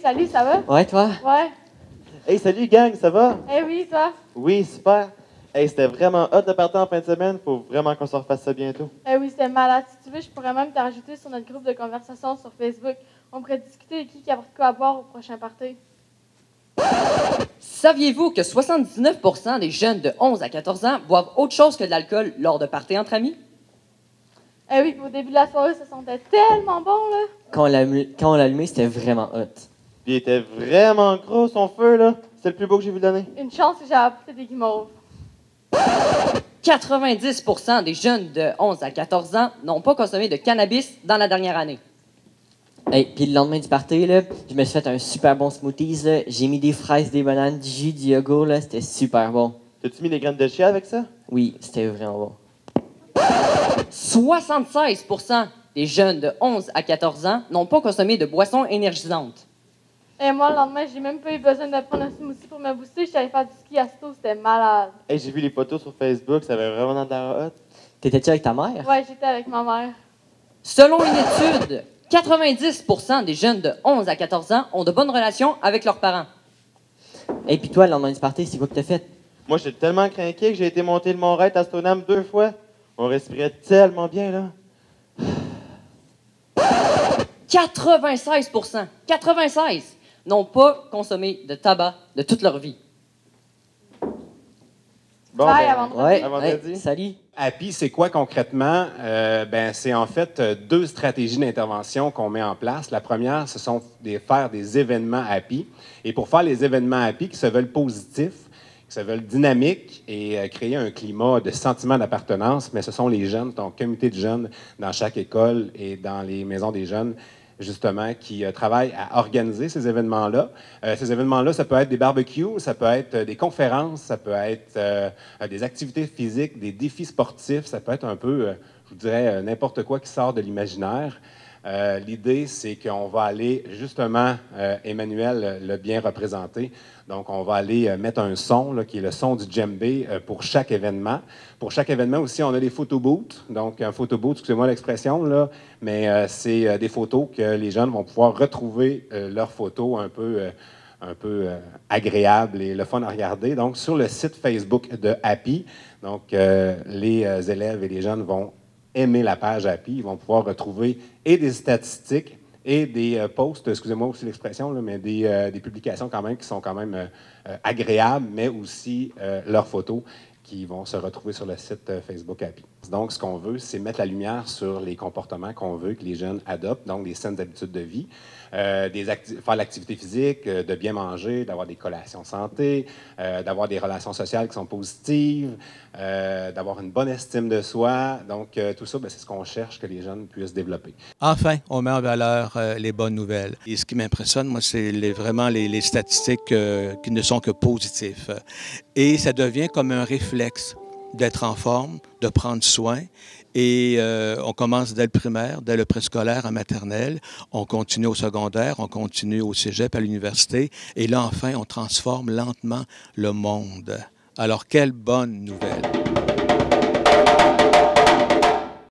salut, ça va? Ouais, toi? Ouais. Hey, salut gang, ça va? Eh oui, toi? Oui, super. Hey, c'était vraiment hot de partir en fin de semaine. Faut vraiment qu'on se refasse ça bientôt. Eh oui, c'était malade. Si tu veux, je pourrais même te rajouter sur notre groupe de conversation sur Facebook. On pourrait discuter de qui apporte quoi à boire au prochain party. Saviez-vous que 79% des jeunes de 11 à 14 ans boivent autre chose que de l'alcool lors de parties entre amis? Eh oui, puis au début de la soirée, ça sentait tellement bon, là. Quand on l'a allumé, c'était vraiment hot. Puis il était vraiment gros son feu, là. C'est le plus beau que j'ai vu de l'année. Une chance que j'ai apporté des guimauves. 90% des jeunes de 11 à 14 ans n'ont pas consommé de cannabis dans la dernière année. Hey, puis le lendemain du party, là, je me suis fait un super bon smoothies. Là. J'ai mis des fraises, des bananes, du jus, du yogourt. Là. C'était super bon. T'as-tu mis des graines de chia avec ça? Oui, c'était vraiment bon. 76% des jeunes de 11 à 14 ans n'ont pas consommé de boissons énergisantes. Et moi, le lendemain, j'ai même pas eu besoin de prendre un smoothie pour me booster. Je suis allée faire du ski à Sto, c'était malade. Hey, j'ai vu les photos sur Facebook, ça avait vraiment de l'air hot. T'étais-tu avec ta mère? Ouais, j'étais avec ma mère. Selon une étude, 90% des jeunes de 11 à 14 ans ont de bonnes relations avec leurs parents. Et puis toi, le lendemain du party, c'est quoi que t'as fait? Moi, j'étais tellement craqué que j'ai été monter le Mont-Raid à Stoneham 2 fois. On respirait tellement bien, là. 96%, 96 n'ont pas consommé de tabac de toute leur vie. Bon, Bye, ben, à vendredi. Ouais, À vendredi. hey, salut. Happy, c'est quoi concrètement? C'est en fait deux stratégies d'intervention qu'on met en place. La première, ce sont faire des événements Happy. Et pour faire les événements Happy qui se veulent positifs, qui se veulent dynamiques et créer un climat de sentiment d'appartenance, mais ce sont les jeunes, donc comité de jeunes dans chaque école et dans les maisons des jeunes, justement, qui travaillent à organiser ces événements-là. Ces événements-là, ça peut être des barbecues, ça peut être des conférences, ça peut être des activités physiques, des défis sportifs, ça peut être un peu, je vous dirais, n'importe quoi qui sort de l'imaginaire. L'idée, c'est qu'on va aller, justement, Emmanuel l'a bien représenté, donc on va aller mettre un son, là, qui est le son du djembé, pour chaque événement. Pour chaque événement aussi, on a des photobooths, donc un photobooth, excusez-moi l'expression, là, mais c'est des photos que les jeunes vont pouvoir retrouver leurs photos un peu agréables et le fun à regarder. Donc, sur le site Facebook de Happy, donc les élèves et les jeunes vont aimer la page Happy. Ils vont pouvoir retrouver et des statistiques et des posts, excusez-moi aussi l'expression, là, mais des publications quand même qui sont quand même agréables, mais aussi leurs photos qui vont se retrouver sur le site Facebook Happy. Donc, ce qu'on veut, c'est mettre la lumière sur les comportements qu'on veut que les jeunes adoptent, donc des saines habitudes de vie, faire l'activité physique, de bien manger, d'avoir des collations santé, d'avoir des relations sociales qui sont positives, d'avoir une bonne estime de soi. Donc, tout ça, c'est ce qu'on cherche que les jeunes puissent développer. Enfin, on met en valeur les bonnes nouvelles. Et ce qui m'impressionne, moi, c'est vraiment les statistiques qui ne sont que positives. Et ça devient comme un réflexe d'être en forme, de prendre soin. Et on commence dès le primaire, dès le préscolaire, en maternelle. On continue au secondaire, on continue au cégep, à l'université. Et là, enfin, on transforme lentement le monde. Alors, quelle bonne nouvelle!